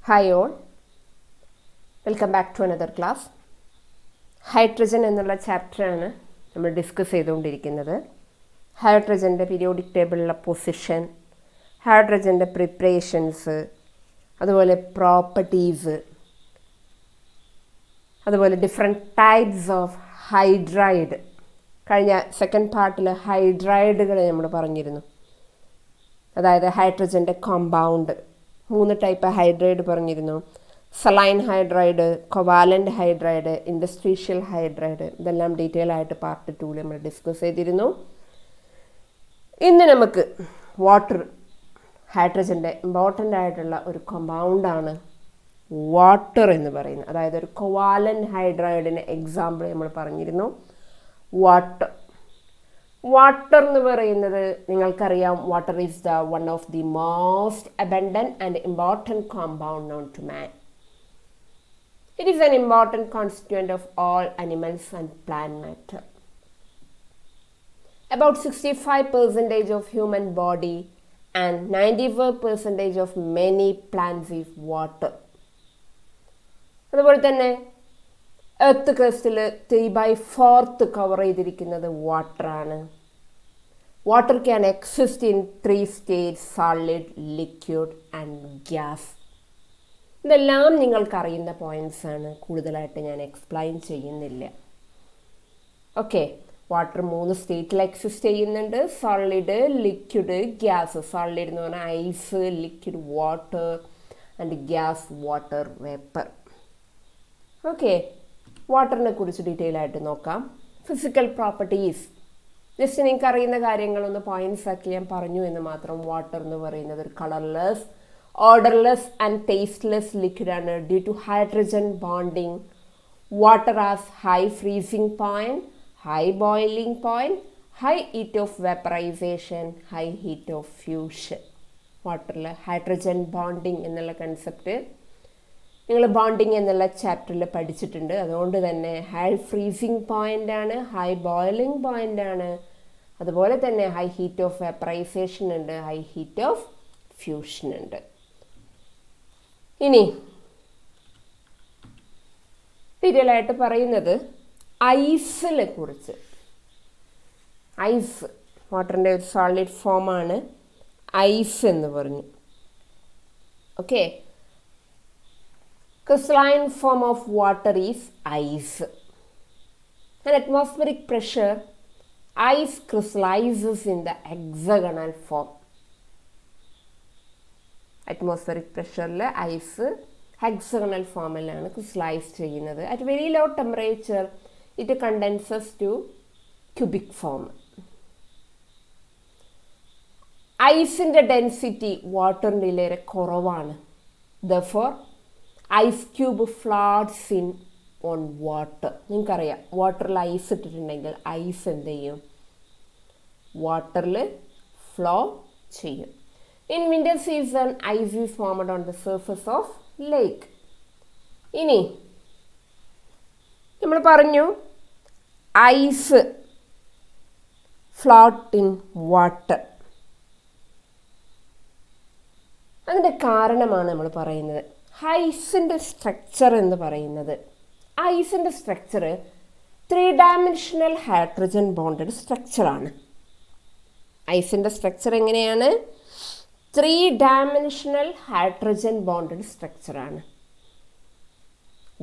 Hi all, welcome back to another class. Hydrogen എന്നുള്ള ചാപ്റ്ററാണ് നമ്മൾ ഡിസ്കസ് ചെയ്തുകൊണ്ടിരിക്കുന്നത്. ഹൈഡ്രജൻ്റെ പീരിയോഡിക് ടേബിളിലെ പൊസിഷൻ, ഹൈഡ്രജൻ്റെ പ്രിപ്പറേഷൻസ്, അതുപോലെ പ്രോപ്പർട്ടീസ്, അതുപോലെ ഡിഫറെൻറ്റ് ടൈപ്സ് ഓഫ് ഹൈഡ്രൈഡ്. കഴിഞ്ഞ സെക്കൻഡ് പാർട്ടിൽ ഹൈഡ്രൈഡുകൾ നമ്മൾ പറഞ്ഞിരുന്നു. അതായത് ഹൈഡ്രജൻ്റെ കോമ്പൗണ്ട് 3 ടൈപ്പ് ഹൈഡ്രൈഡ് പറഞ്ഞിരുന്നു. Saline hydride, covalent hydride, ഇൻഡസ്ട്രീഷ്യൽ hydride. ഇതെല്ലാം ഡീറ്റെയിൽ ആയിട്ട് പാർട്ട് 2 നമ്മൾ ഡിസ്കസ് ചെയ്തിരുന്നു. ഇന്ന് നമുക്ക് ഹൈഡ്രജൻ്റെ ഇമ്പോർട്ടൻ്റ് ആയിട്ടുള്ള ഒരു കോമ്പൗണ്ടാണ് വാട്ടർ എന്ന് പറയുന്നത്. അതായത് ഒരു കൊവാലൻ്റ് ഹൈഡ്രൈഡിന് എക്സാമ്പിൾ നമ്മൾ പറഞ്ഞിരുന്നു വാട്ടർ എന്ന് പറയുന്നത് നിങ്ങൾക്കറിയാം. Water is the one of the most abundant and important compound known to man. It is an important constituent of all animals and plant matter. About 65% of human body and 94% of many plants is water. അതുപോലെ തന്നെ earth ക്രസ്റ്റിൽ 3/4 cover ചെയ്തിരിക്കുന്നത് വാട്ടറാണ്. Water can exist in 3 states: solid, liquid and gas. ഇതെല്ലാം നിങ്ങൾക്കറിയുന്ന പോയിൻറ്റ്സാണ്, കൂടുതലായിട്ട് ഞാൻ explain ചെയ്യുന്നില്ല. Okay, water 3 സ്റ്റേറ്റിൽ എക്സിസ്റ്റ് ചെയ്യുന്നുണ്ട്: സോളിഡ്, ലിക്വിഡ്, ഗ്യാസ്. സോളിഡ് എന്ന് പറഞ്ഞാൽ ice, liquid water and gas water vapour. Okay, വാട്ടറിനെ കുറിച്ച് ഡീറ്റെയിൽ ആയിട്ട് നോക്കാം. ഫിസിക്കൽ പ്രോപ്പർട്ടീസ് ജസ്റ്റ് നിങ്ങൾക്ക് അറിയുന്ന കാര്യങ്ങളൊന്ന് പോയിൻറ്റ്സ് ആക്കി ഞാൻ പറഞ്ഞു എന്ന് മാത്രം. വാട്ടർ എന്ന് പറയുന്നത് ഒരു colourless, odorless and tasteless liquid ആണ്. Due to hydrogen bonding, water has high freezing point, high boiling point, high heat of vaporization, high heat of fusion. വാട്ടറിൽ ഹൈഡ്രജൻ ബോണ്ടിങ് എന്നുള്ള കൺസെപ്റ്റ് നിങ്ങൾ ബോണ്ടിങ് എന്നുള്ള ചാപ്റ്ററിൽ പഠിച്ചിട്ടുണ്ട്. അതുകൊണ്ട് തന്നെ ഹൈ ഫ്രീസിങ് പോയിൻ്റ് ആണ്, ഹൈ ബോയിലിംഗ് പോയിൻ്റ് ആണ്, അതുപോലെ തന്നെ ഹൈ ഹീറ്റ് ഓഫ് വാപ്പറൈസേഷൻ ഉണ്ട്, ഹൈ ഹീറ്റ് ഓഫ് ഫ്യൂഷൻ ഉണ്ട്. ഇനി ഡീറ്റെയിൽ ആയിട്ട് പറയുന്നത് ഐസിനെ കുറിച്ച്. ഐസ് വാട്ടറിൻ്റെ ഒരു സോളിഡ് ഫോമാണ് ഐസ് എന്ന് പറഞ്ഞു. Okay, crystalline form of water is ice. At atmospheric pressure, ice crystallizes in the hexagonal form. Atmospheric പ്രഷറിൽ ഐസ് ഹെക്സഗണൽ ഫോമിലാണ് ക്രിസ്റ്റലൈസ് ചെയ്യുന്നത്. At very low temperature it condenses to cubic form. ഐസിൻ്റെ density വാട്ടറിൻ്റെ ഇലേറെ കുറവാണ്. Therefore ice cube floats in on water. നിങ്ങൾക്കറിയാം, വാട്ടറിൽ ice ഇട്ടിട്ടുണ്ടെങ്കിൽ ice എന്ത് ചെയ്യും? വാട്ടറിൽ ഫ്ലോ ചെയ്യും. In winter season, ice is formed on the surface of lake. ഇനി നമ്മൾ പറഞ്ഞു ഐസ് ഫ്ലോട്ട് ഇൻ വാട്ടർ. അതിൻ്റെ കാരണമാണ് നമ്മൾ പറയുന്നത്. ഐസിൻ്റെ സ്ട്രക്ചർ എന്ന് പറയുന്നത്, ഐസിൻ്റെ സ്ട്രക്ചർ 3 dimensional ഹൈഡ്രജൻ ബോണ്ടഡ് സ്ട്രക്ചറാണ്. ഐസിൻ്റെ സ്ട്രക്ചർ എങ്ങനെയാണ്? 3 dimensional ഹൈഡ്രജൻ ബോണ്ടഡ് സ്ട്രക്ചറാണ്.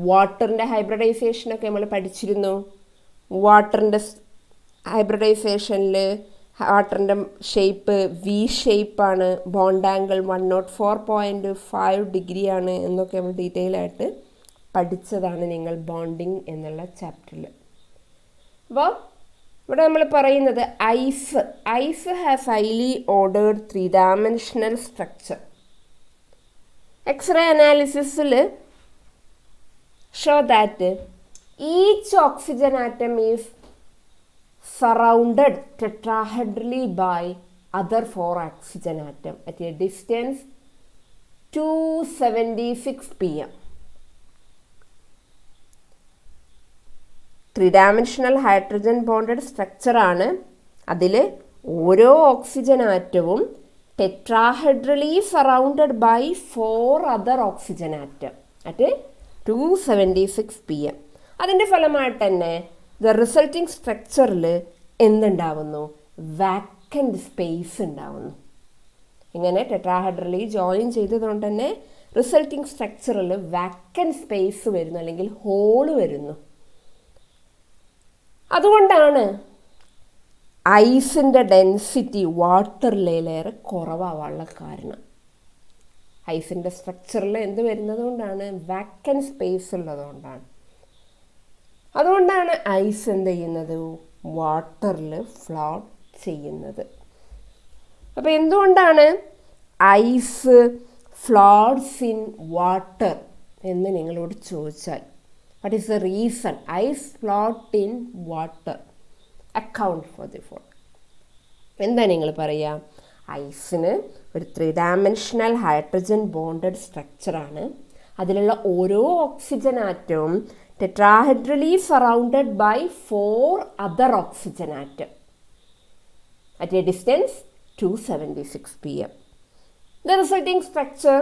വാട്ടറിൻ്റെ ഹൈബ്രിഡൈസേഷനൊക്കെ നമ്മൾ പഠിച്ചിരുന്നു. വാട്ടറിൻ്റെ ഹൈബ്രിഡൈസേഷനിൽ വാട്ടറിൻ്റെ ഷേപ്പ് വി ഷേപ്പാണ്, ബോണ്ട് ആംഗിൾ 104.5 ഡിഗ്രി ആണ് എന്നൊക്കെ നമ്മൾ ഡീറ്റെയിൽ ആയിട്ട് പഠിച്ചതാണ് നിങ്ങൾ ബോണ്ടിങ് എന്നുള്ള ചാപ്റ്ററിൽ. അപ്പോൾ ഇവിടെ നമ്മൾ പറയുന്നത് ice has highly ordered 3 dimensional structure. X ray അനാലിസിസിൽ show that each oxygen atom is surrounded tetrahedrally by other 4 oxygen atom at a distance 276 pm. 3 dimensional hydrogen bonded സ്ട്രക്ചറാണ്. അതിൽ ഓരോ ഓക്സിജൻ ആറ്റവും tetrahedrally surrounded by 4 other oxygen atom at 276 pm. അതിൻ്റെ ഫലമായിട്ട് തന്നെ the resulting സ്ട്രക്ചറിൽ എന്തുണ്ടാവുന്നു? Vacant space ഉണ്ടാവുന്നു. ഇങ്ങനെ ടെട്രാഹെഡ്രലി ജോയിൻ ചെയ്തതുകൊണ്ട് തന്നെ റിസൾട്ടിങ് സ്ട്രക്ചറിൽ വാക്കൻറ്റ് സ്പേസ് വരുന്നു, അല്ലെങ്കിൽ ഹോള് വരുന്നു. അതുകൊണ്ടാണ് ഐസിൻ്റെ ഡെൻസിറ്റി വാട്ടറിലേറെ കുറവാവാനുള്ള കാരണം. ഐസിൻ്റെ സ്ട്രക്ചറിൽ എന്ത് വരുന്നത് കൊണ്ടാണ്? വാക്കൻറ്റ് സ്പേസ് ഉള്ളതുകൊണ്ടാണ്. അതുകൊണ്ടാണ് ഐസ് എന്ത് ചെയ്യുന്നത്? വാട്ടറിൽ ഫ്ലോട്ട് ചെയ്യുന്നത്. അപ്പോൾ എന്തുകൊണ്ടാണ് ഐസ് ഫ്ലോട്ട്സ് ഇൻ വാട്ടർ എന്ന് നിങ്ങളോട് ചോദിച്ചാൽ, what is the reason ice float in water? Account for the fall. എന്താ നിങ്ങൾ പറയുക? ഐസിന് ഒരു 3 ഡയമെൻഷണൽ ഹൈഡ്രജൻ ബോണ്ടഡ് സ്ട്രക്ചറാണ്. അതിലുള്ള ഓരോ ഓക്സിജൻ ആറ്റവും tetrahedrally surrounded by 4 other oxygen atom at a distance 276 pm. The resulting structure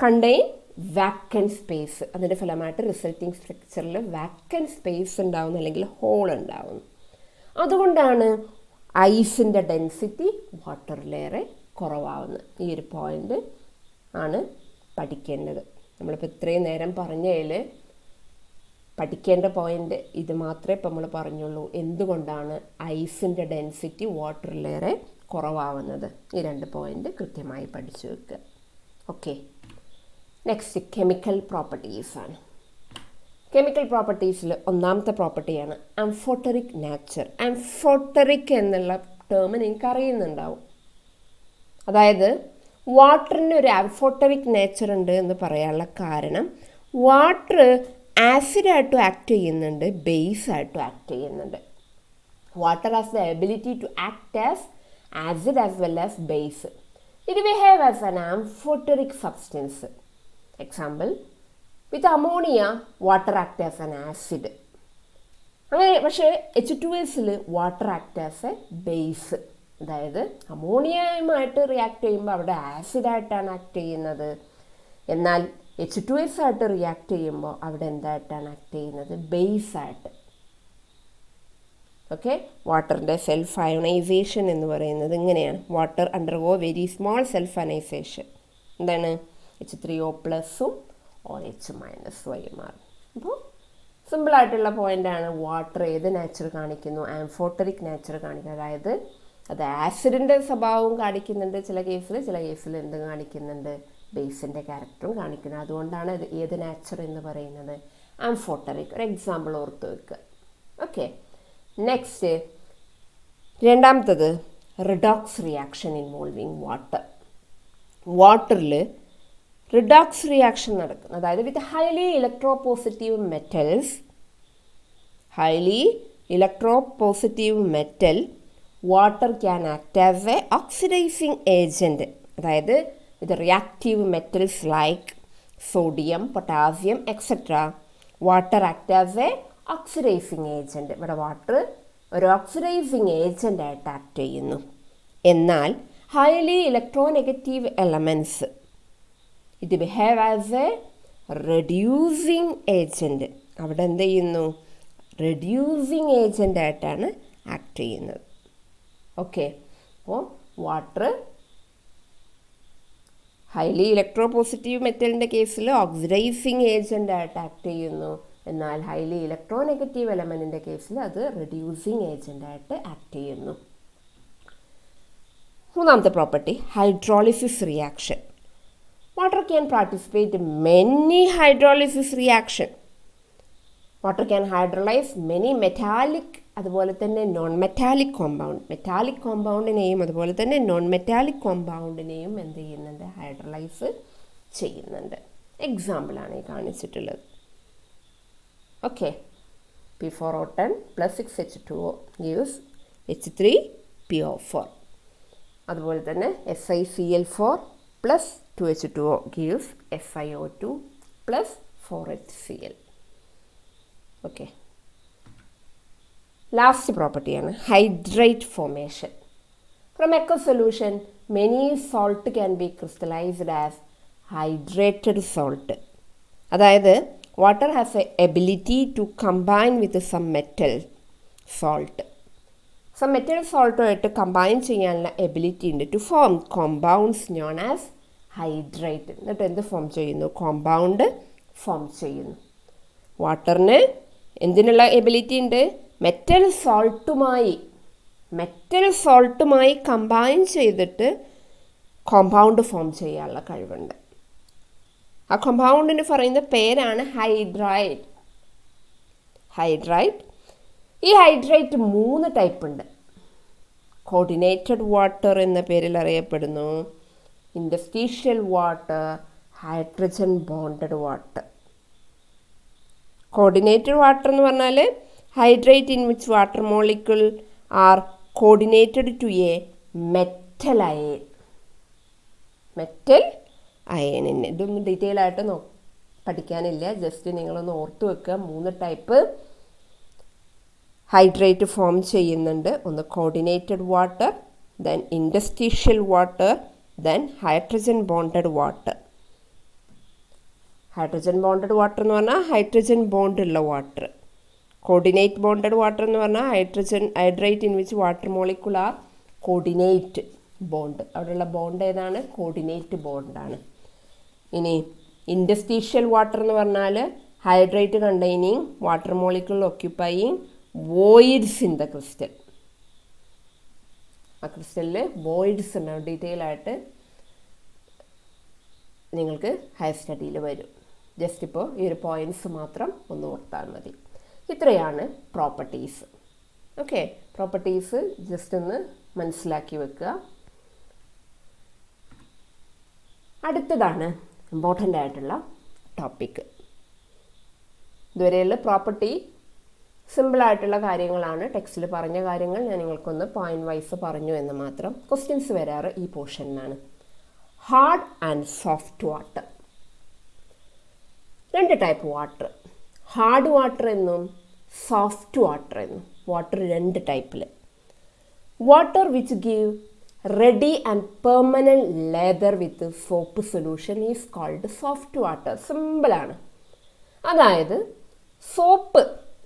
contain vacant space. അതിൻ്റെ ഫലമായിട്ട് resulting സ്ട്രക്ചറിൽ വാക്കൻറ്റ് സ്പേസ് ഉണ്ടാവുന്നു, അല്ലെങ്കിൽ ഹോൾ ഉണ്ടാവുന്നു. അതുകൊണ്ടാണ് ഐസിൻ്റെ ഡെൻസിറ്റി വാട്ടറിലേറെ കുറവാകുന്നത്. ഈ ഒരു പോയിൻ്റ് ആണ് പഠിക്കേണ്ടത്. നമ്മളിപ്പോൾ ഇത്രയും നേരം പറഞ്ഞതിൽ പഠിക്കേണ്ട പോയിൻ്റ് ഇത് മാത്രമേ ഇപ്പം നമ്മൾ പറഞ്ഞുള്ളൂ. എന്തുകൊണ്ടാണ് ഐസിൻ്റെ ഡെൻസിറ്റി വാട്ടറിലേറെ കുറവാവുന്നത്? ഈ 2 പോയിൻ്റ് കൃത്യമായി പഠിച്ചു വെക്കുക. ഓക്കെ, നെക്സ്റ്റ് കെമിക്കൽ പ്രോപ്പർട്ടീസാണ്. കെമിക്കൽ പ്രോപ്പർട്ടീസിൽ ഒന്നാമത്തെ പ്രോപ്പർട്ടിയാണ് ആംഫോട്ടറിക് നേച്ചർ. ആംഫോട്ടറിക് എന്നുള്ള ടേം നിങ്ങൾക്ക് അറിയുന്നുണ്ടാവും. അതായത് വാട്ടറിന് ഒരു ആംഫോട്ടറിക് നേച്ചർ ഉണ്ട് എന്ന് പറയാനുള്ള കാരണം, വാട്ടർ ആസിഡായിട്ടും ആക്ട് ചെയ്യുന്നുണ്ട്, ബേസായിട്ടും ആക്ട് ചെയ്യുന്നുണ്ട്. Water has the ability to act as acid as well as base. It behave as an amphoteric substance. Example, with ammonia water act as an acid. അങ്ങനെ പക്ഷേ H2S water act as a base. അതായത് അമോണിയയുമായിട്ട് react ചെയ്യുമ്പോൾ അവിടെ ആസിഡായിട്ടാണ് act ചെയ്യുന്നത്. എന്നാൽ H2S ആയിട്ട് react ചെയ്യുമ്പോൾ അവിടെ എന്തായിട്ടാണ് ആക്ട് ചെയ്യുന്നത്? ബേസായിട്ട്. ഓക്കെ, വാട്ടറിൻ്റെ സെൽഫ് അയോണൈസേഷൻ എന്ന് പറയുന്നത് ഇങ്ങനെയാണ്. Water undergo very small self ionisation. എന്താണ്? H3O+ OH- ആയി മാറും. അപ്പോൾ സിമ്പിളായിട്ടുള്ള പോയിൻ്റാണ്. വാട്ടർ ഏത് നേച്ചർ കാണിക്കുന്നു? ആംഫോട്ടറിക് നേച്ചർ കാണിക്കുന്നു. അതായത് അത് ആസിഡിൻ്റെ സ്വഭാവവും കാണിക്കുന്നുണ്ട് ചില കേസിൽ എന്ത് കാണിക്കുന്നുണ്ട്? ബേസിൻ്റെ ക്യാരക്ടറും കാണിക്കുന്നത്. അതുകൊണ്ടാണ് ഇത് ഏത് നേച്ചർ എന്ന് പറയുന്നത്? ആംഫോട്ടറിക്. ഒരു എക്സാമ്പിൾ ഓർത്ത് വെക്കുക. ഓക്കെ, നെക്സ്റ്റ് രണ്ടാമത്തത് റിഡോക്സ് റിയാക്ഷൻ ഇൻവോൾവിങ് വാട്ടർ. വാട്ടറിൽ റിഡോക്സ് റിയാക്ഷൻ നടക്കുന്നു. അതായത് with highly electropositive metal water can act as a oxidising agent. അതായത് with reactive metals like sodium, potassium, etc. Water act as a oxidizing agent. ഇവിടെ water ഒരു oxidising agent ആയിട്ട് act ചെയ്യുന്നു. എന്നാൽ highly electronegative elements it behave as A reducing agent. അവിടെ എന്ത് ചെയ്യുന്നു? Reducing agent ആയിട്ടാണ് ആക്ട് ചെയ്യുന്നത്. ഓക്കെ, അപ്പോൾ വാട്ടർ ഹൈലി ഇലക്ട്രോപോസിറ്റീവ് മെറ്റലിൻ്റെ കേസിൽ ഓക്സിഡൈസിങ് ഏജൻ്റ് ആയിട്ട് ആക്ട് ചെയ്യുന്നു. എന്നാൽ ഹൈലി ഇലക്ട്രോനെഗറ്റീവ് എലമെൻറ്റിൻ്റെ കേസിൽ അത് റെഡ്യൂസിങ് ഏജൻ്റ് ആയിട്ട് ആക്ട് ചെയ്യുന്നു. മൂന്നാമത്തെ property hydrolysis reaction. Water can participate in many hydrolysis reaction. Water can hydrolyse many metallic അതുപോലെ തന്നെ നോൺ മെറ്റാലിക് കോമ്പൗണ്ട്. മെറ്റാലിക് കോമ്പൗണ്ടിനെയും അതുപോലെ തന്നെ നോൺ മെറ്റാലിക് കോമ്പൗണ്ടിനെയും എന്ത് ചെയ്യുന്നുണ്ട്? ഹൈഡ്രോളൈസ് ചെയ്യുന്നുണ്ട്. എക്സാമ്പിളാണ് ഈ കാണിച്ചിട്ടുള്ളത്. Okay, P4O10 + 6H2O gives H3PO4. അതുപോലെ തന്നെ SiCl4 + 2H2O gives SiO2 + 4HCl. Okay, last പ്രോപ്പർട്ടിയാണ് hydrate formation. From aqueous solution, many salt can be crystallized as hydrated salt. അതായത് water has a ability to combine with some metal salt. Some metal saltuമായിട്ട് combine ചെയ്യാനുള്ള ability ഉണ്ട് to form compounds known as hydrate. എന്നിട്ട് എന്ത് form ചെയ്യുന്നു? Compound form ചെയ്യുന്നു. വാട്ടറിന് എന്തിനുള്ള ability ഉണ്ട്? Metal സോൾട്ടുമായി കമ്പൈൻ ചെയ്തിട്ട് കോമ്പൗണ്ട് ഫോം ചെയ്യാനുള്ള കഴിവുണ്ട്. ആ കോമ്പൗണ്ടിന് പറയുന്ന പേരാണ് ഹൈഡ്രേറ്റ്. ഈ ഹൈഡ്രേറ്റ് 3 ടൈപ്പ് ഉണ്ട്. കോർഡിനേറ്റഡ് വാട്ടർ എന്ന പേരിൽ അറിയപ്പെടുന്നു, interstitial water, hydrogen bonded water. Coordinated water എന്ന് പറഞ്ഞാൽ hydrate in which water molecule are coordinated to a metal അയണിന്. ഇതൊന്നും ഡീറ്റെയിൽ ആയിട്ട് പഠിക്കാനില്ല, ജസ്റ്റ് നിങ്ങളൊന്ന് ഓർത്ത് വെക്കുക. 3 ടൈപ്പ് ഹൈഡ്രേറ്റ് ഫോം ചെയ്യുന്നുണ്ട്. ഒന്ന് coordinated water, then interstitial water, then hydrogen bonded water. Hydrogen bonded water എന്ന് പറഞ്ഞാൽ ഹൈഡ്രജൻ ബോണ്ടുള്ള വാട്ടർ. കോർഡിനേറ്റ് ബോണ്ടഡ് വാട്ടർ എന്ന് പറഞ്ഞാൽ hydrate in which water molecule are coordinate bond. അവിടെയുള്ള ബോണ്ട് ഏതാണ്? കോർഡിനേറ്റ് ബോണ്ടാണ്. ഇനി ഇൻഡസ്ട്രീഷ്യൽ വാട്ടർ എന്ന് പറഞ്ഞാൽ hydrate containing water molecule occupying voids in the crystal. ആ ക്രിസ്റ്റലിൽ വോയിഡ്സ് ഉണ്ടാവും. ഡീറ്റെയിൽ ആയിട്ട് നിങ്ങൾക്ക് ഹയർ സ്റ്റഡിയിൽ വരും. ജസ്റ്റ് ഇപ്പോൾ ഈ ഒരു പോയിൻറ്റ്സ് മാത്രം ഒന്ന് ഓർത്താൽ മതി. ഇത്രയാണ് പ്രോപ്പർട്ടീസ്. ഓക്കെ, പ്രോപ്പർട്ടീസ് ജസ്റ്റ് ഒന്ന് മനസ്സിലാക്കി വെക്കുക. അടുത്തതാണ് ഇമ്പോർട്ടൻ്റ് ആയിട്ടുള്ള ടോപ്പിക്ക്. ഇതുവരെയുള്ള പ്രോപ്പർട്ടി സിമ്പിളായിട്ടുള്ള കാര്യങ്ങളാണ്. ടെക്സ്റ്റിൽ പറഞ്ഞ കാര്യങ്ങൾ ഞാൻ നിങ്ങൾക്കൊന്ന് പോയിന്റ് വൈസ് പറഞ്ഞു എന്ന് മാത്രം. ക്വസ്റ്റ്യൻസ് വരാറ് ഈ പോർഷനിലാണ്. Hard and soft water. 2 type water, hard water എന്നും സോഫ്റ്റ് വാട്ടർ എന്നും. വാട്ടർ 2 ടൈപ്പിൽ. Water which give ready and permanent lather with soap solution is called soft water. സിമ്പിളാണ്. അതായത് സോപ്പ്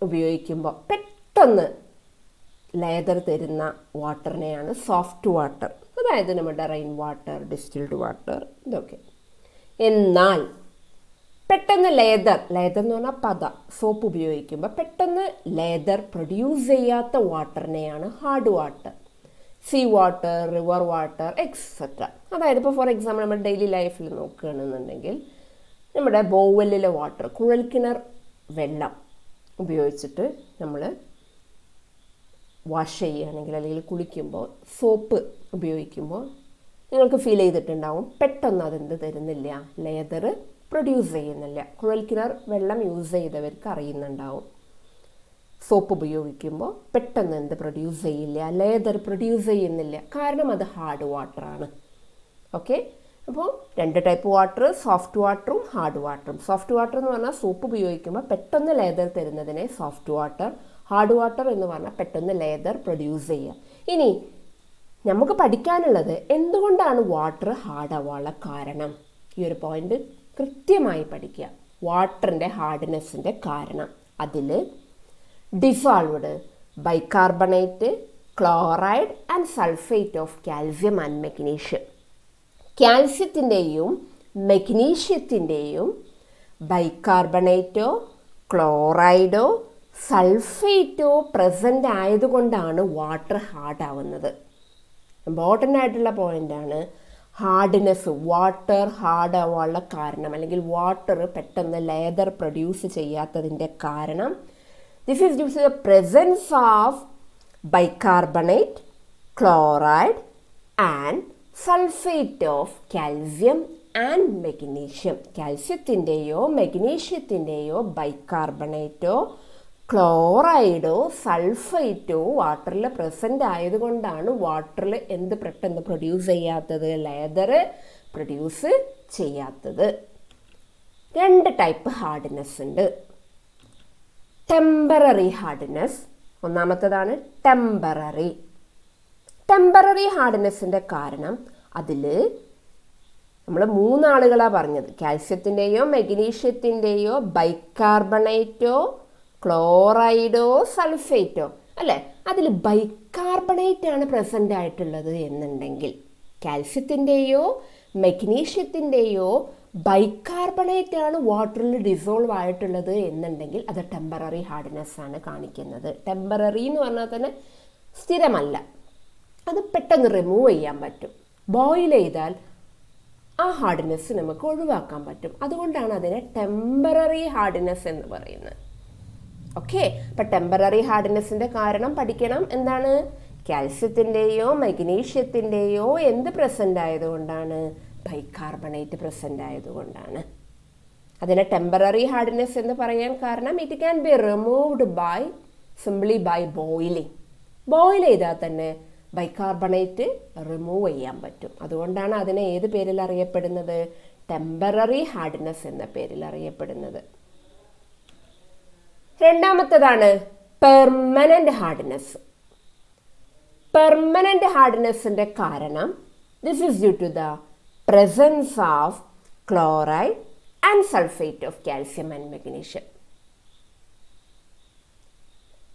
ഉപയോഗിക്കുമ്പോൾ പെട്ടെന്ന് ലേതർ തരുന്ന വാട്ടറിനെയാണ് സോഫ്റ്റ് വാട്ടർ. അതായത് നമ്മുടെ റെയിൻ വാട്ടർ, ഡിസ്റ്റിൽഡ് വാട്ടർ, ഇതൊക്കെ. എന്നാൽ പെട്ടെന്ന് ലേതർ എന്ന് പറഞ്ഞാൽ പത, സോപ്പ് ഉപയോഗിക്കുമ്പോൾ പെട്ടെന്ന് ലേതർ പ്രൊഡ്യൂസ് ചെയ്യാത്ത വാട്ടറിനെയാണ് hard water. Sea water, river water, etcetera. അതായത് ഇപ്പോൾ ഫോർ എക്സാമ്പിൾ നമ്മുടെ ഡെയിലി ലൈഫിൽ നോക്കുകയാണെന്നുണ്ടെങ്കിൽ നമ്മുടെ ബോർവെല്ലിലെ വാട്ടർ, കുഴൽക്കിണർ വെള്ളം ഉപയോഗിച്ചിട്ട് നമ്മൾ വാഷ് ചെയ്യുകയാണെങ്കിൽ അല്ലെങ്കിൽ കുളിക്കുമ്പോൾ സോപ്പ് ഉപയോഗിക്കുമ്പോൾ നിങ്ങൾക്ക് ഫീൽ ചെയ്തിട്ടുണ്ടാവും പെട്ടെന്ന് അതെന്ത് തരുന്നില്ല, ലേതർ പ്രൊഡ്യൂസ് ചെയ്യുന്നില്ല. കുഴൽക്കിണർ വെള്ളം യൂസ് ചെയ്തവർക്ക് അറിയുന്നുണ്ടാവും. സോപ്പ് ഉപയോഗിക്കുമ്പോൾ പെട്ടെന്ന് എന്ത് പ്രൊഡ്യൂസ് ചെയ്യില്ല, ലേതർ പ്രൊഡ്യൂസ് ചെയ്യുന്നില്ല. കാരണം അത് ഹാർഡ് വാട്ടറാണ്. ഓക്കെ, അപ്പോൾ 2 ടൈപ്പ് വാട്ടർ, സോഫ്റ്റ് വാട്ടറും ഹാർഡ് വാട്ടറും. സോഫ്റ്റ് വാട്ടർ എന്ന് പറഞ്ഞാൽ സോപ്പ് ഉപയോഗിക്കുമ്പോൾ പെട്ടെന്ന് ലേതർ തരുന്നതിനെ സോഫ്റ്റ് വാട്ടർ. ഹാർഡ് വാട്ടർ എന്ന് പറഞ്ഞാൽ പെട്ടെന്ന് ലേതർ പ്രൊഡ്യൂസ് ചെയ്യുക. ഇനി നമുക്ക് പഠിക്കാനുള്ളത് എന്തുകൊണ്ടാണ് വാട്ടർ ഹാർഡ് ആവാനുള്ള കാരണം. ഈ ഒരു പോയിന്റ് കൃത്യമായി പഠിക്കുക. വാട്ടറിൻ്റെ ഹാർഡ്നെസ്സിൻ്റെ കാരണം. അതിൽ dissolved bicarbonate, chloride and sulphate of calcium and magnesium. കാൽസ്യത്തിൻ്റെയും മെഗ്നീഷ്യത്തിൻ്റെയും ബൈകാർബണേറ്റോ ക്ലോറൈഡോ സൾഫേറ്റോ പ്രസൻ്റ് ആയതുകൊണ്ടാണ് വാട്ടർ ഹാർഡ് ആവുന്നത്. ഇമ്പോർട്ടൻ്റ് ആയിട്ടുള്ള പോയിൻ്റാണ് ഹാർഡ്നെസ്. വാട്ടർ ഹാർഡ് ആവാനുള്ള കാരണം അല്ലെങ്കിൽ വാട്ടർ പെട്ടെന്ന് ലേതർ പ്രൊഡ്യൂസ് ചെയ്യാത്തതിൻ്റെ കാരണം this is due to the presence of bicarbonate, chloride and sulphate of calcium and magnesium. കാൽസ്യത്തിൻ്റെയോ മെഗ്നീഷ്യത്തിൻ്റെയോ ബൈകാർബണേറ്റോ ക്ലോറൈഡോ സൾഫേറ്റോ വാട്ടറിൽ പ്രസൻ്റ് ആയതുകൊണ്ടാണ് വാട്ടറിൽ എന്ത് പെട്ടെന്ന് പ്രൊഡ്യൂസ് ചെയ്യാത്തത്, ലേതർ പ്രൊഡ്യൂസ് ചെയ്യാത്തത്. 2 ടൈപ്പ് ഹാർഡ്നെസ് ഉണ്ട്. ടെമ്പററി ഹാർഡ്നെസ്, ഒന്നാമത്തേതാണ് ടെമ്പററി. ടെമ്പററി ഹാർഡ്നെസ്സിൻ്റെ കാരണം അതിൽ നമ്മൾ 3 ആളുകളാണ് പറഞ്ഞത്. കാൽസ്യത്തിൻ്റെയോ മെഗ്നീഷ്യത്തിൻ്റെയോ ബൈകാർബണേറ്റോ ക്ലോറൈഡോ സൾഫേറ്റോ അല്ലേ, അതിൽ ബൈകാർബണേറ്റ് ആണ് പ്രസൻ്റ് ആയിട്ടുള്ളത് എന്നുണ്ടെങ്കിൽ, കാൽസ്യത്തിൻ്റെയോ മെഗ്നീഷ്യത്തിൻ്റെയോ ബൈകാർബണേറ്റ് ആണ് വാട്ടറിൽ ഡിസോൾവ് ആയിട്ടുള്ളത് എന്നുണ്ടെങ്കിൽ അത് ടെമ്പററി ഹാർഡ്നെസ് ആണ് കാണിക്കുന്നത്. ടെമ്പററി എന്ന് പറഞ്ഞാൽ തന്നെ സ്ഥിരമല്ല, അത് പെട്ടെന്ന് റിമൂവ് ചെയ്യാൻ പറ്റും. ബോയിൽ ചെയ്താൽ ആ ഹാർഡ്നെസ് നമുക്ക് ഒഴിവാക്കാൻ പറ്റും. അതുകൊണ്ടാണ് അതിനെ ടെമ്പററി ഹാർഡ്നെസ് എന്ന് പറയുന്നത്. ഓക്കെ, അപ്പം ടെമ്പററി ഹാർഡ്നെസ്സിൻ്റെ കാരണം പഠിക്കണം. എന്താണ്? കാൽസ്യത്തിൻ്റെയോ മെഗ്നീഷ്യത്തിൻ്റെയോ എന്ത് പ്രസൻ്റ് ആയതുകൊണ്ടാണ്? ബൈകാർബണേറ്റ് പ്രസൻ്റ് ആയതുകൊണ്ടാണ്. അതിനെ ടെമ്പററി ഹാർഡ്നെസ് എന്ന് പറയാൻ കാരണം it can be removed simply by boiling. Boil ചെയ്താൽ തന്നെ ബൈകാർബണേറ്റ് റിമൂവ് ചെയ്യാൻ പറ്റും. അതുകൊണ്ടാണ് അതിനെ ഏത് പേരിൽ അറിയപ്പെടുന്നത്? ടെമ്പററി ഹാർഡ്നെസ് എന്ന പേരിൽ അറിയപ്പെടുന്നത്. രണ്ടാമത്തേതാണ് പെർമനന്റ് ഹാർഡ്നെസ്. പെർമനന്റ് ഹാർഡ്നെസ്സിൻ്റെ കാരണം this is due to the presence of chloride and sulfate of calcium and magnesium.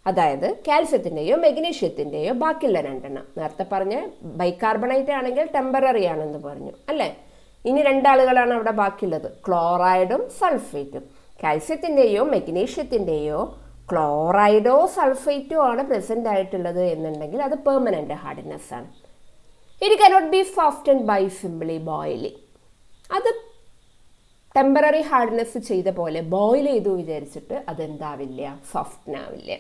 അതായത് കാൽസ്യത്തിൻ്റെയോ മെഗ്നീഷ്യത്തിൻ്റെയോ ബാക്കിയുള്ള 2 എണ്ണം. നേരത്തെ പറഞ്ഞ ബൈകാർബണേറ്റ് ആണെങ്കിൽ ടെമ്പററി ആണെന്ന് പറഞ്ഞു അല്ലേ. ഇനി 2 ആളുകളാണ് അവിടെ ബാക്കിയുള്ളത്, ക്ലോറൈഡും സൾഫേറ്റും. കാൽസ്യത്തിൻ്റെയോ മെഗ്നീഷ്യത്തിൻ്റെയോ ക്ലോറൈഡോ സൾഫേറ്റോ ആണ് പ്രസൻ്റ് ആയിട്ടുള്ളത് എന്നുണ്ടെങ്കിൽ അത് പെർമനൻ്റ് ഹാർഡ്നെസ് ആണ്. It cannot be softened by simply boiling. അത് ടെമ്പററി ഹാർഡ്നെസ് ചെയ്ത പോലെ ബോയിൽ ചെയ്തു വിചാരിച്ചിട്ട് അതെന്താവില്ല, സോഫ്റ്റൻ ആവില്ല.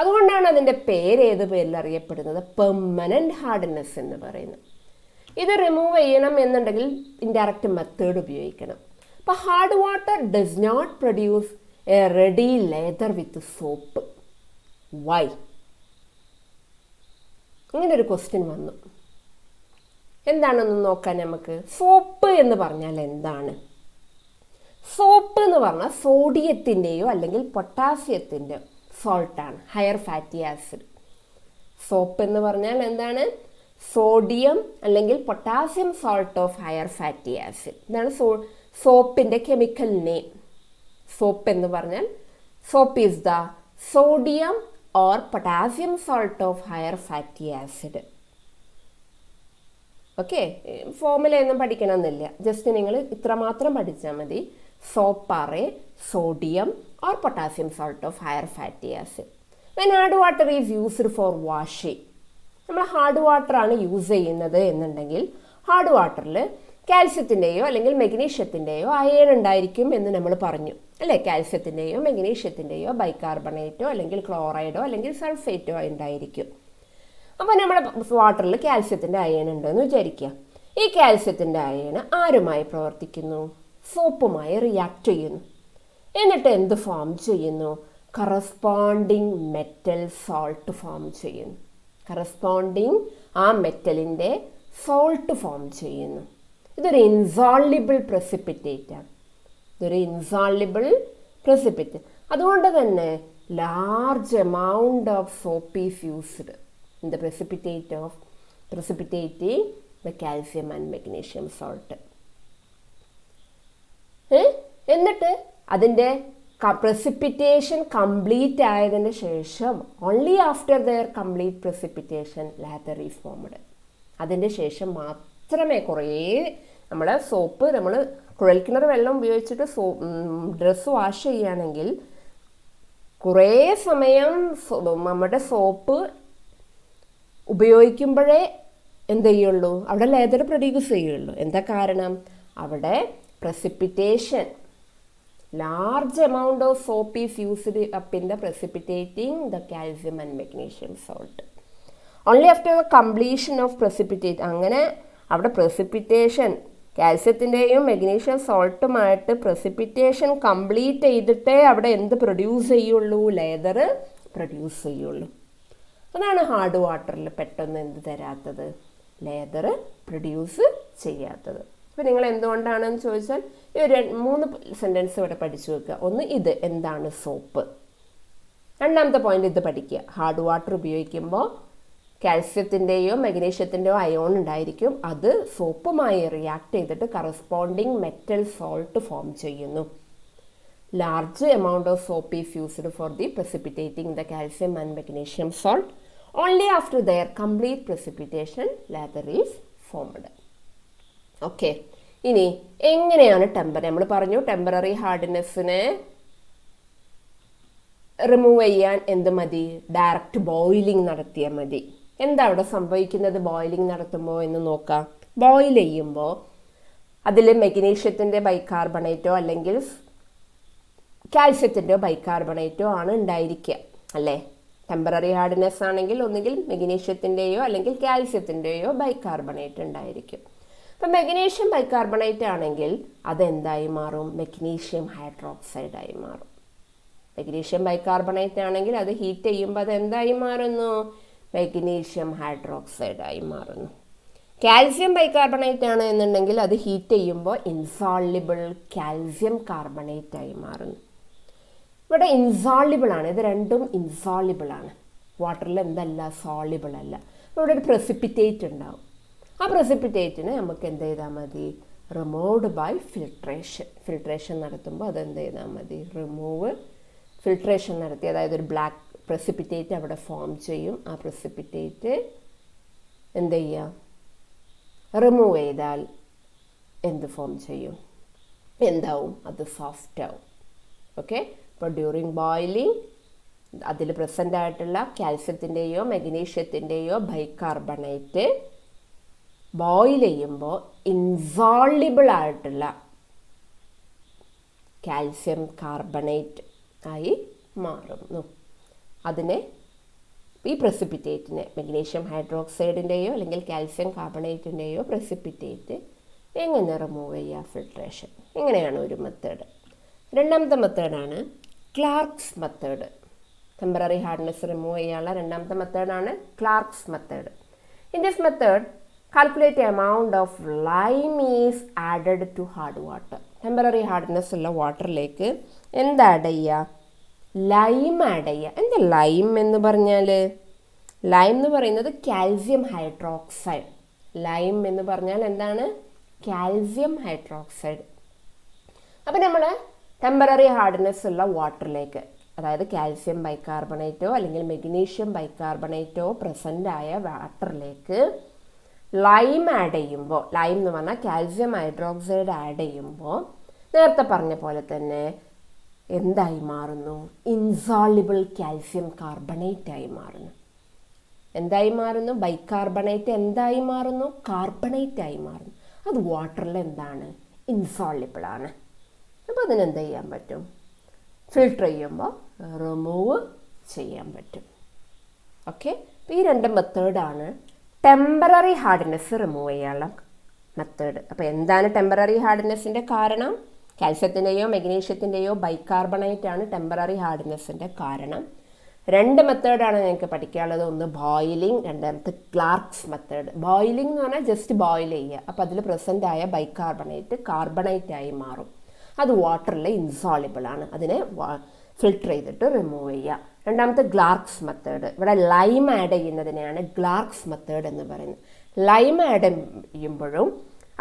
അതുകൊണ്ടാണ് അതിൻ്റെ പേര് ഏത് പേരിൽ അറിയപ്പെടുന്നത്? പെർമനന്റ് ഹാർഡ്നെസ് എന്ന് പറയുന്നത്. ഇത് റിമൂവ് ചെയ്യണം എന്നുണ്ടെങ്കിൽ ഇൻഡയറക്റ്റ് മെത്തേഡ് ഉപയോഗിക്കണം. അപ്പോൾ hard water does not produce a ready lather with soap. Why? ഇങ്ങനൊരു ക്വസ്റ്റ്യൻ വന്നു. എന്താണെന്ന് നോക്കാൻ നമുക്ക്. സോപ്പ് എന്ന് പറഞ്ഞാൽ എന്താണ്? സോപ്പ് എന്ന് പറഞ്ഞാൽ സോഡിയത്തിൻ്റെയോ അല്ലെങ്കിൽ പൊട്ടാസ്യത്തിൻ്റെ സോൾട്ടാണ്, ഹയർ ഫാറ്റി ആസിഡ്. സോപ്പ് എന്ന് പറഞ്ഞാൽ എന്താണ്? സോഡിയം അല്ലെങ്കിൽ potassium salt of higher fatty acid. ഇതാണ് സോപ്പിൻ്റെ കെമിക്കൽ നെയിം. സോപ്പ് എന്ന് പറഞ്ഞാൽ soap is the sodium or potassium salt of higher fatty acid. Okay, ഫോർമുലയൊന്നും പഠിക്കണമെന്നില്ല, ജസ്റ്റ് നിങ്ങൾ ഇത്രമാത്രം പഠിച്ചാൽ മതി. Soap are a sodium or potassium salt of higher fatty acid. When hard water is used for washing, നമ്മൾ hard water ആണ് use ചെയ്യുന്നത് എന്നുണ്ടെങ്കിൽ ഹാർഡ് വാട്ടറിൽ കാൽസ്യത്തിൻ്റെയോ അല്ലെങ്കിൽ മെഗ്നീഷ്യത്തിൻ്റെയോ അയൺ ഉണ്ടായിരിക്കും എന്ന് നമ്മൾ പറഞ്ഞു അല്ലേ. കാൽസ്യത്തിൻ്റെയോ മെഗ്നീഷ്യത്തിൻ്റെയോ ബൈകാർബണേറ്റോ അല്ലെങ്കിൽ ക്ലോറൈഡോ അല്ലെങ്കിൽ സൾഫേറ്റോ ഉണ്ടായിരിക്കും. അപ്പോൾ നമ്മുടെ വാട്ടറിൽ കാൽസ്യത്തിൻ്റെ അയൺ ഉണ്ടെന്ന് വിചാരിക്കുക. ഈ കാൽസ്യത്തിൻ്റെ അയൺ ആരുമായി പ്രവർത്തിക്കുന്നു? സോപ്പുമായി റിയാക്ട് ചെയ്യുന്നു. എന്നിട്ട് എന്ത് ഫോം ചെയ്യുന്നു? കറസ്പോണ്ടിങ് മെറ്റൽ സോൾട്ട് ഫോം ചെയ്യുന്നു. കറസ്പോണ്ടിങ് ആ മെറ്റലിൻ്റെ സോൾട്ട് ഫോം ചെയ്യുന്നു. ഇതൊരു ഇൻസോൾവിബിൾ പ്രസിപ്പിറ്റേറ്റ് ആണ്. ഇതൊരു ഇൻസോൾവിബിൾ പ്രസിപ്പിറ്റേറ്റ്. അതുകൊണ്ട് തന്നെ large amount of soap is used in the precipitating the calcium and magnesium salt. എന്നിട്ട് അതിൻ്റെ precipitation കംപ്ലീറ്റ് ആയതിന് ശേഷം only after their complete precipitation lather is formed. അതിൻ്റെ ശേഷം മാത്രമേ കുറേ നമ്മുടെ സോപ്പ്, നമ്മൾ കുഴൽക്കിണർ വെള്ളം ഉപയോഗിച്ചിട്ട് ഡ്രസ്സ് വാഷ് ചെയ്യുകയാണെങ്കിൽ കുറേ സമയം നമ്മുടെ സോപ്പ് ഉപയോഗിക്കുമ്പോഴേ എന്ത് ചെയ്യുള്ളൂ, അവിടെ ലേതർ പ്രൊഡ്യൂസ് ചെയ്യുള്ളൂ. എന്താ കാരണം? അവിടെ precipitation, large amount of soap is used up in the precipitating the calcium and magnesium salt. Only after the completion of precipitate, അങ്ങനെ അവിടെ precipitation കാൽസ്യത്തിൻ്റെയും മെഗ്നീഷ്യം സോൾട്ടുമായിട്ട് precipitation കംപ്ലീറ്റ് ചെയ്തിട്ടേ അവിടെ എന്ത് പ്രൊഡ്യൂസ് ചെയ്യുള്ളൂ? ലേതർ പ്രൊഡ്യൂസ് ചെയ്യുള്ളൂ. അതാണ് ഹാർഡ് വാട്ടറിൽ പെട്ടെന്ന് എന്ത് തരാത്തത്? ലേതർ പ്രൊഡ്യൂസ് ചെയ്യാത്തത്. അപ്പോൾ നിങ്ങൾ എന്തുകൊണ്ടാണെന്ന് ചോദിച്ചാൽ ഈ ഒരു 3 സെൻറ്റൻസ് ഇവിടെ പഠിച്ചു വെക്കുക. ഒന്ന്, ഇത് എന്താണ് സോപ്പ്. രണ്ടാമത്തെ പോയിന്റ് ഇത് പഠിക്കുക. ഹാർഡ് വാട്ടർ ഉപയോഗിക്കുമ്പോൾ കാൽസ്യത്തിൻ്റെയോ മഗ്നീഷ്യത്തിൻ്റെയോ അയോൺ ഉണ്ടായിരിക്കും. അത് സോപ്പുമായി റിയാക്ട് ചെയ്തിട്ട് കറസ്പോണ്ടിങ് മെറ്റൽ സോൾട്ട് ഫോം ചെയ്യുന്നു. Large amount of soap is used for the precipitating the calcium and magnesium salt. Only after their complete precipitation lather is formed. Okay, ഇനി എങ്ങനെയാണ് നമ്മൾ പറഞ്ഞു ടെമ്പററി ഹാർഡ്നെസ്സിനെ റിമൂവ് ചെയ്യാൻ എന്ത് മതി? ഡയറക്റ്റ് ബോയിലിംഗ് നടത്തിയാൽ മതി. എന്താ അവിടെ സംഭവിക്കുന്നത് ബോയിലിംഗ് നടത്തുമ്പോൾ എന്ന് നോക്കാം. ബോയിൽ ചെയ്യുമ്പോൾ അതിൽ മഗ്നീഷ്യത്തിൻ്റെ ബൈകാർബണേറ്റോ അല്ലെങ്കിൽ കാൽസ്യത്തിൻ്റെയോ ബൈകാർബണേറ്റോ ആണ് ഉണ്ടായിരിക്കുക അല്ലേ? ടെമ്പററി ഹാർഡ്നെസ് ആണെങ്കിൽ ഒന്നുകിൽ മഗ്നീഷ്യത്തിൻ്റെയോ അല്ലെങ്കിൽ കാൽസ്യത്തിൻ്റെയോ ബൈകാർബണേറ്റ് ഉണ്ടായിരിക്കും. അപ്പം മഗ്നീഷ്യം ബൈകാർബണേറ്റ് ആണെങ്കിൽ അതെന്തായി മാറും? മഗ്നീഷ്യം ഹൈഡ്രോക്സൈഡായി മാറും. മഗ്നീഷ്യം ബൈകാർബണേറ്റ് ആണെങ്കിൽ അത് ഹീറ്റ് ചെയ്യുമ്പോൾ അത് എന്തായി മാറുന്നു? മഗ്നീഷ്യം ഹൈഡ്രോക്സൈഡായി മാറുന്നു. കാൽസ്യം ബൈകാർബണേറ്റ് ആണ് എന്നുണ്ടെങ്കിൽ അത് ഹീറ്റ് ചെയ്യുമ്പോൾ ഇൻസോൾയുബിൾ കാൽസ്യം കാർബണേറ്റ് ആയി മാറുന്നു. ഇവിടെ ഇൻസോൾയുബിൾ ആണ്, ഇത് രണ്ടും ഇൻസോൾയുബിൾ ആണ്. വാട്ടറിൽ എന്തല്ല? സോളിബിൾ അല്ല. ഇവിടെ ഒരു പ്രസിപ്പിറ്റേറ്റ് ഉണ്ടാവും. ആ പ്രസിപ്പിറ്റേറ്റിന് നമുക്ക് എന്ത് ചെയ്താൽ മതി? Removed by filtration. ഫിൽട്രേഷൻ നടത്തുമ്പോൾ അത് എന്ത് ചെയ്താൽ മതി? ഫിൽട്രേഷൻ നടത്തി, അതായത് ഒരു ബ്ലാക്ക് പ്രസിപ്പിറ്റേറ്റ് അവിടെ ഫോം ചെയ്യും. ആ പ്രസിപ്പിറ്റേറ്റ് എന്ത് ചെയ്യുക? റിമൂവ് ചെയ്താൽ എന്ത് ഫോം ചെയ്യും? എന്താവും? അത് സോഫ്റ്റ് ആവും. ഓക്കെ, അപ്പോൾ ഡ്യൂറിങ് ബോയിലിംഗ് അതിൽ പ്രസൻ്റ് ആയിട്ടുള്ള കാൽസ്യത്തിൻ്റെയോ മഗ്നീഷ്യത്തിൻ്റെയോ ബൈകാർബണേറ്റ് ബോയിൽ ചെയ്യുമ്പോൾ ഇൻസോൾയുബിൾ ആയിട്ടുള്ള കാൽസ്യം കാർബണേറ്റ് ആയി മാറുന്നു. അതിനെ ഈ പ്രസിപ്പിറ്റേറ്റിനെ മഗ്നീഷ്യം ഹൈഡ്രോക്സൈഡിൻ്റെയോ അല്ലെങ്കിൽ കാൽസ്യം കാർബണേറ്റിൻ്റെയോ പ്രസിപ്പിറ്റേറ്റ് എങ്ങനെ റിമൂവ് ചെയ്യുക? ഫിൽട്രേഷൻ. ഇങ്ങനെയാണ് ഒരു മെത്തേഡ്. രണ്ടാമത്തെ മെത്തേഡാണ് Clark's method. Temporary hardness remove ചെയ്യാനുള്ള രണ്ടാമത്തെ മെത്തേഡാണ് Clark's method. In this method calculate amount of lime is added to hard water. Temporary hardness ഉള്ള വാട്ടറിലേക്ക് എന്ത് ആഡ് ചെയ്യുക? ലൈം ആഡ് ചെയ്യുക. എന്താ ലൈം എന്ന് പറഞ്ഞാൽ? ലൈം എന്ന് പറയുന്നത് കാൽസ്യം ഹൈഡ്രോക്സൈഡ്. ലൈം എന്ന് പറഞ്ഞാൽ എന്താണ്? Calcium hydroxide. അപ്പം നമ്മൾ ടെമ്പററി ഹാർഡ്നെസ് ഉള്ള വാട്ടറിലേക്ക്, അതായത് കാൽസ്യം ബൈകാർബണേറ്റോ അല്ലെങ്കിൽ മഗ്നീഷ്യം ബൈകാർബണേറ്റോ പ്രസൻ്റ് ആയ വാട്ടറിലേക്ക് ലൈം ആഡ് ചെയ്യുമ്പോൾ, ലൈം എന്ന് പറഞ്ഞാൽ കാൽസ്യം ഹൈഡ്രോക്സൈഡ് ആഡ് ചെയ്യുമ്പോൾ നേരത്തെ പറഞ്ഞ പോലെ തന്നെ എന്തായി മാറുന്നു? ഇൻസോൾയുബിൾ കാൽസ്യം കാർബണേറ്റ് ആയി മാറുന്നു. എന്തായി മാറുന്നു? ബൈകാർബണേറ്റ് എന്തായി മാറുന്നു? കാർബണേറ്റ് ആയി മാറുന്നു. അത് വാട്ടറിൽ എന്താണ്? ഇൻസോൾയുബിൾ ആണ്. അപ്പോൾ അതിനെന്ത് ചെയ്യാൻ പറ്റും? ഫിൽട്ടർ ചെയ്യുമ്പോൾ റിമൂവ് ചെയ്യാൻ പറ്റും. ഓക്കെ, അപ്പോൾ ഈ രണ്ട് മെത്തേഡാണ് ടെമ്പററി ഹാർഡ്നെസ് റിമൂവ് ചെയ്യാനുള്ള മെത്തേഡ്. അപ്പോൾ എന്താണ് ടെമ്പററി ഹാർഡ്നെസ്സിൻ്റെ കാരണം? കാൽസ്യത്തിൻ്റെയോ മഗ്നീഷ്യത്തിൻ്റെയോ ബൈകാർബണേറ്റ് ആണ് ടെമ്പററി ഹാർഡ്നെസ്സിൻ്റെ കാരണം. രണ്ട് മെത്തേഡാണ് ഞങ്ങൾക്ക് പഠിക്കാനുള്ളത്. ഒന്ന് ബോയിലിംഗ്, രണ്ടാമത്തെ ക്ലാർക്സ് മെത്തേഡ്. ബോയിലിംഗ് എന്ന് പറഞ്ഞാൽ ജസ്റ്റ് ബോയിൽ ചെയ്യുക. അപ്പോൾ അതിൽ പ്രസൻ്റ് ആയ ബൈകാർബണേറ്റ് കാർബണേറ്റ് ആയി മാറും. അത് വാട്ടറിൽ ഇൻസോൾയുബിൾ ആണ്. അതിനെ ഫിൽട്ടർ ചെയ്തിട്ട് റിമൂവ് ചെയ്യുക. രണ്ടാമത്തെ ഗ്ലാർക്സ് മെത്തേഡ്. ഇവിടെ ലൈം ആഡ് ചെയ്യുന്നതിനെയാണ് ഗ്ലാർക്സ് മെത്തേഡ് എന്ന് പറയുന്നത്. ലൈം ആഡ് ചെയ്യുമ്പോഴും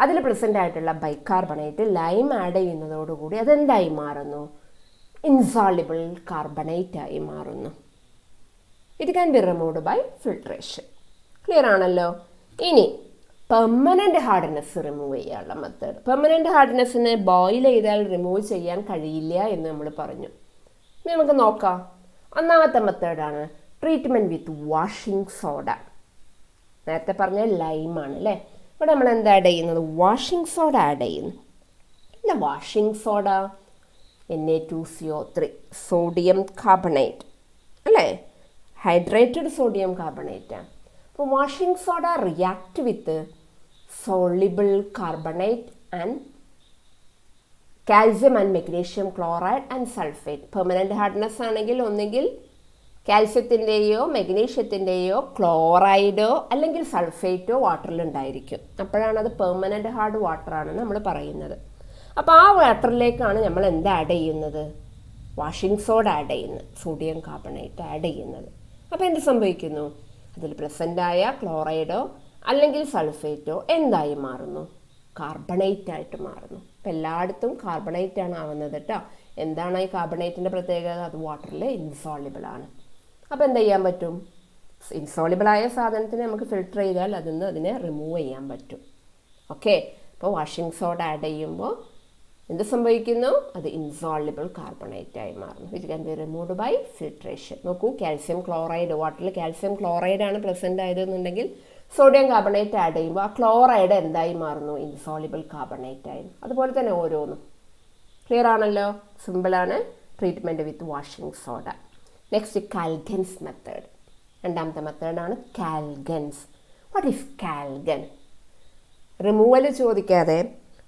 അതിൽ പ്രസൻ്റ് ആയിട്ടുള്ള ബൈകാർബണേറ്റ് ലൈം ആഡ് ചെയ്യുന്നതോടുകൂടി അതെന്തായി മാറുന്നു? ഇൻസോൾയുബിൾ കാർബണേറ്റ് ആയി മാറുന്നു. It can be removed by filtration. Clear ആണല്ലോ? ഇനി പെർമനൻ്റ് ഹാർഡ്നെസ് റിമൂവ് ചെയ്യാനുള്ള മെത്തേഡ്. പെർമനൻ്റ് ഹാർഡ്നെസ്സിനെ ബോയിൽ ചെയ്താൽ റിമൂവ് ചെയ്യാൻ കഴിയില്ല എന്ന് നമ്മൾ പറഞ്ഞു. ഇനി നമുക്ക് നോക്കാം. ഒന്നാമത്തെ മെത്തേഡാണ് ട്രീറ്റ്മെൻറ്റ് വിത്ത് വാഷിംഗ് സോഡ. നേരത്തെ പറഞ്ഞ ലൈമാണ് അല്ലേ? ഇവിടെ നമ്മൾ എന്താ ആഡ് ചെയ്യുന്നത്? വാഷിംഗ് സോഡ ആഡ് ചെയ്യുന്നു. എന്താ washing soda? Na2CO3 sodium carbonate അല്ലേ? ഹൈഡ്രേറ്റഡ് സോഡിയം കാർബണേറ്റ് ആണ്. അപ്പോൾ washing soda react with soluble carbonate and calcium and magnesium chloride and sulphate. Permanent hardness ആണെങ്കിൽ ഒന്നുകിൽ കാൽസ്യത്തിൻ്റെയോ മഗ്നീഷ്യത്തിൻ്റെയോ ക്ലോറൈഡോ അല്ലെങ്കിൽ സൾഫേറ്റോ വാട്ടറിലുണ്ടായിരിക്കും. അപ്പോഴാണ് അത് പെർമനൻ്റ് ഹാർഡ് വാട്ടറാണെന്ന് നമ്മൾ പറയുന്നത്. അപ്പോൾ ആ വാട്ടറിലേക്കാണ് നമ്മൾ എന്ത് ആഡ് ചെയ്യുന്നത്? വാഷിംഗ് സോഡ ആഡ് ചെയ്യുന്നത്, സോഡിയം കാർബണേറ്റ് ആഡ് ചെയ്യുന്നത്. അപ്പോൾ എന്ത് സംഭവിക്കുന്നു? അതിൽ പ്രസൻ്റായ ക്ലോറൈഡോ അല്ലെങ്കിൽ സൾഫേറ്റോ എന്തായി മാറുന്നു? കാർബണേറ്റ് ആയിട്ട് മാറുന്നു. അപ്പം എല്ലായിടത്തും കാർബണേറ്റാണ് ആവുന്നത് കേട്ടോ. എന്താണ് ഈ കാർബണേറ്റിൻ്റെ പ്രത്യേകത? അത് വാട്ടറിൽ ഇൻസോളിബിൾ ആണ്. അപ്പോൾ എന്ത് ചെയ്യാൻ പറ്റും? ഇൻസോളിബിളായ സാധനത്തിനെ നമുക്ക് ഫിൽട്ടർ ചെയ്താൽ അതിനെ റിമൂവ് ചെയ്യാൻ പറ്റും. ഓക്കെ, അപ്പോൾ വാഷിംഗ് സോഡ ആഡ് ചെയ്യുമ്പോൾ എന്ത് സംഭവിക്കുന്നു? അത് ഇൻസോളിബിൾ കാർബണേറ്റ് ആയി മാറുന്നു. Which can be removed by filtration. നോക്കൂ, കാൽസ്യം ക്ലോറൈഡ്, വാട്ടറിൽ കാൽസ്യം ക്ലോറൈഡ് ആണ് പ്രസൻ്റ് ആയതെന്നുണ്ടെങ്കിൽ സോഡിയം കാർബണേറ്റ് ആഡ് ചെയ്യുമ്പോൾ ആ ക്ലോറൈഡ് എന്തായി മാറുന്നു? ഇൻസോളിബിൾ കാർബണേറ്റ് ആയി. അതുപോലെ തന്നെ ഓരോന്നും. ക്ലിയർ ആണല്ലോ? സിമ്പിളാണ് treatment with washing soda. Next Calgon's method. രണ്ടാമത്തെ മെത്തേഡാണ് Calgon's. What is Calgon? Removal ചോദിക്കാതെ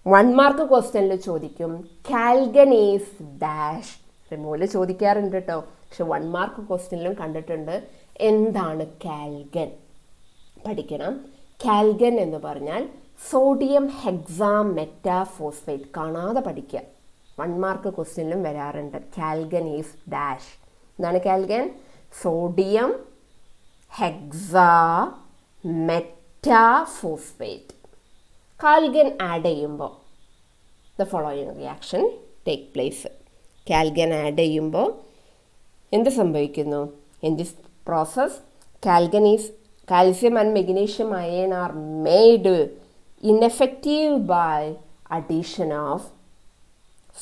1 മാർക്ക് ക്വസ്റ്റ്യനിൽ ചോദിക്കും കാൽഗൻ ഈസ് ഡാഷ്. റിമൂവൽ ചോദിക്കാറുണ്ട് കേട്ടോ, പക്ഷെ 1 മാർക്ക് ക്വസ്റ്റ്യനിലും കണ്ടിട്ടുണ്ട്. എന്താണ് കാൽഗൻ? പഠിക്കണം. കാൽഗൻ എന്ന് പറഞ്ഞാൽ സോഡിയം ഹെക്സാമെറ്റാഫോസ്ഫേറ്റ്. കാണാതെ പഠിക്കുക, 1 മാർക്ക് ക്വസ്റ്റ്യനിലും വരാറുണ്ട്. കാൽഗൻ ഈസ് ഡാഷ്. എന്താണ് കാൽഗൻ? സോഡിയം ഹെക്സാമെറ്റാഫോസ്ഫേറ്റ്. കാൽഗൻ ആഡ് ചെയ്യുമ്പോൾ the following reaction take place. കാൽഗൻ add ചെയ്യുമ്പോൾ എന്ത് സംഭവിക്കുന്നു? In this process calcium and magnesium ion are made ineffective by addition of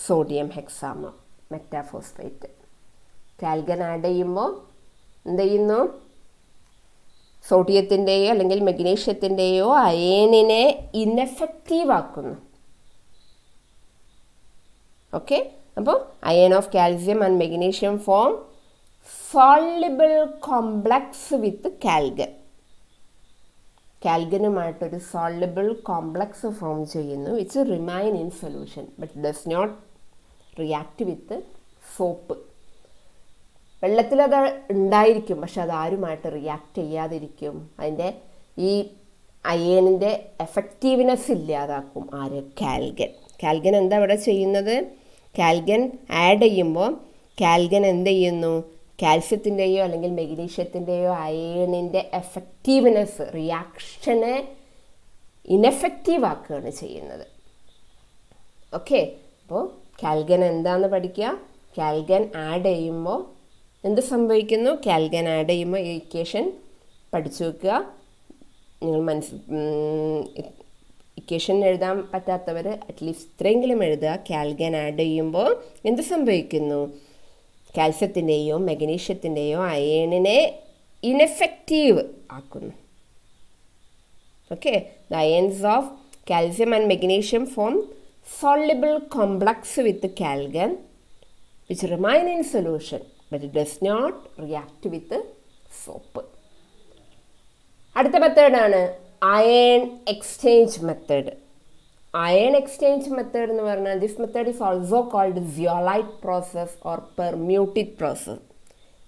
sodium hexametaphosphate. Calgon add ചെയ്യുമ്പോൾ എന്ത് ചെയ്യുന്നു? സോഡിയത്തിൻ്റെയോ അല്ലെങ്കിൽ മെഗ്നീഷ്യത്തിൻ്റെയോ അയേണിനെ ഇൻഎഫക്റ്റീവ് ആക്കുന്നു. ഓക്കെ, അപ്പോൾ ion of calcium and magnesium form soluble complex with Calgon. കാൽഗനുമായിട്ടൊരു സോളിബിൾ കോംപ്ലക്സ് ഫോം ചെയ്യുന്നു, which remain in solution but does not react with soap. വെള്ളത്തിലത് ഉണ്ടായിരിക്കും, പക്ഷെ അതാരുമായിട്ട് റിയാക്ട് ചെയ്യാതിരിക്കും. അതിൻ്റെ ഈ അയേണിൻ്റെ എഫക്റ്റീവ്നെസ് ഇല്ലാതാക്കും. ആര്? കാൽഗൻ. കാൽഗൻ എന്താ ഇവിടെ ചെയ്യുന്നത്? കാൽഗൻ ആഡ് ചെയ്യുമ്പോൾ കാൽഗൻ എന്ത് ചെയ്യുന്നു? കാൽസ്യത്തിൻ്റെയോ അല്ലെങ്കിൽ മെഗ്നീഷ്യത്തിൻ്റെയോ അയേണിൻ്റെ എഫക്റ്റീവ്നെസ്, റിയാക്ഷനെ ഇനെഫക്റ്റീവ് ആക്കുകയാണ് ചെയ്യുന്നത്. ഓക്കെ, അപ്പോൾ കാൽഗൻ എന്താണെന്ന് പഠിക്കുക. കാൽഗൻ ആഡ് ചെയ്യുമ്പോൾ എന്ത് സംഭവിക്കുന്നു? കാൽഗൻ ആഡ് ചെയ്യുമ്പോൾ ഈ ഇക്വേഷൻ പഠിച്ചു വെക്കുക. നിങ്ങൾ ഇക്വേഷൻ എഴുതാൻ പറ്റാത്തവർ അറ്റ്ലീസ്റ്റ് ഇത്രയെങ്കിലും എഴുതുക. കാൽഗൻ ആഡ് ചെയ്യുമ്പോൾ എന്ത് സംഭവിക്കുന്നു? കാൽസ്യത്തിൻ്റെയോ മെഗ്നീഷ്യത്തിൻ്റെയോ അയേണിനെ ഇനെഫക്റ്റീവ് ആക്കുന്നു. Okay, the ions of calcium and magnesium form soluble complex with calgon which remain in solution but it does not react with soap. അടുത്ത മെത്തേഡാണ് ion exchange method. Ion exchange method എന്ന് പറഞ്ഞാൽ this method is also called zeolite process or permutit process.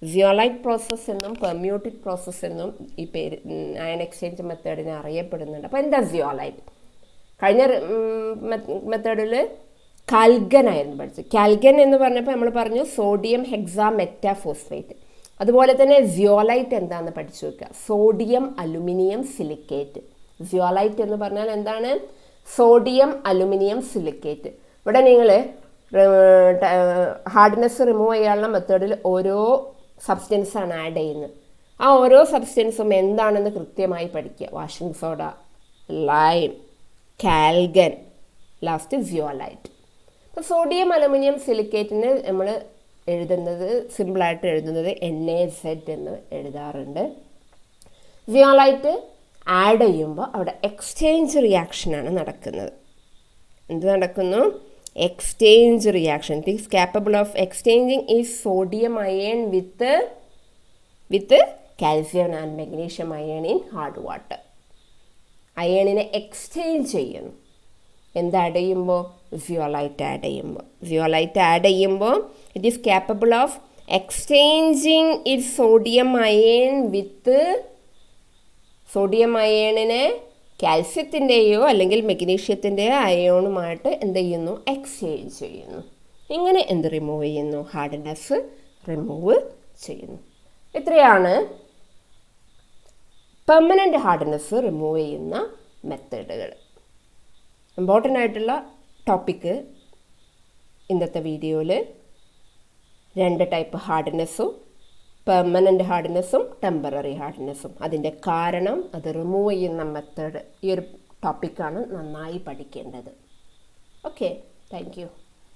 Zeolite process എന്നും permutit process എന്നും ഈ പേര് iron exchange മെത്തേഡിനെ അറിയപ്പെടുന്നുണ്ട്. അപ്പോൾ എന്താ സിയോലൈറ്റ്? കഴിഞ്ഞ മെത്തേഡിൽ കാൽഗൻ ആയിരുന്നു പഠിച്ചത്. കാൽഗൻ എന്ന് പറഞ്ഞപ്പോൾ നമ്മൾ പറഞ്ഞു സോഡിയം ഹെക്സാമെറ്റാഫോസ്ഫേറ്റ്. അതുപോലെ തന്നെ സിയോലൈറ്റ് എന്താണെന്ന് പഠിച്ചു വെക്കുക. Sodium aluminium silicate. സിയോലൈറ്റ് എന്ന് പറഞ്ഞാൽ എന്താണ്? Sodium aluminium silicate. ഇവിടെ നിങ്ങൾ ഹാർഡ്നെസ് റിമൂവ് ചെയ്യാനുള്ള മെത്തേഡിൽ ഓരോ സബ്സ്റ്റൻസാണ് ആഡ് ചെയ്യുന്നത്. ആ ഓരോ സബ്സ്റ്റൻസും എന്താണെന്ന് കൃത്യമായി പഠിക്കുക. Washing soda, lime, കാൽഗൻ, last zeolite. അപ്പോൾ സോഡിയം അലുമിനിയം സിലിക്കേറ്റിന് നമ്മൾ എഴുതുന്നത് സിമ്പിളായിട്ട് എഴുതുന്നത് NaZ എന്ന് എഴുതാറുണ്ട്. സിയോലൈറ്റ് ആഡ് ചെയ്യുമ്പോൾ അവിടെ എക്സ്ചേഞ്ച് റിയാക്ഷനാണ് നടക്കുന്നത്. എന്ത് നടക്കുന്നു? Exchange reaction. It is capable of exchanging is sodium ion with calcium and magnesium ion in hard water. അയണിനെ എക്സ്ചേഞ്ച് ചെയ്യുന്നു. എന്ത് ആഡ് ചെയ്യുമ്പോൾ? സിയോലൈറ്റ് ആഡ് ചെയ്യുമ്പോൾ. സിയോലൈറ്റ് ആഡ് ചെയ്യുമ്പോൾ it is capable of exchanging its sodium ion with sodium അയേണിനെ കാൽസ്യത്തിൻ്റെയോ അല്ലെങ്കിൽ മെഗ്നീഷ്യത്തിൻ്റെയോ അയോണുമായിട്ട് എന്ത് ചെയ്യുന്നു? എക്സ്ചേഞ്ച് ചെയ്യുന്നു. ഇങ്ങനെ എന്ത് റിമൂവ് ചെയ്യുന്നു? ഹാർഡ്നെസ് റിമൂവ് ചെയ്യുന്നു. ഇത്രയാണ് പെർമനൻ്റ് ഹാർഡ്നെസ് റിമൂവ് ചെയ്യുന്ന മെത്തേഡുകൾ. ഇമ്പോർട്ടൻ്റ് ആയിട്ടുള്ള ടോപ്പിക്ക് ഇന്നത്തെ വീഡിയോയിൽ 2 ടൈപ്പ് ഹാർഡ്നെസ്സും, പെർമനൻ്റ് ഹാർഡ്നെസ്സും ടെമ്പററി ഹാർഡ്നെസ്സും, അതിൻ്റെ കാരണം, അത് റിമൂവ് ചെയ്യുന്ന മെത്തേഡ്, ഈ ഒരു ടോപ്പിക്കാണ് നന്നായി പഠിക്കേണ്ടത്. Okay, thank you.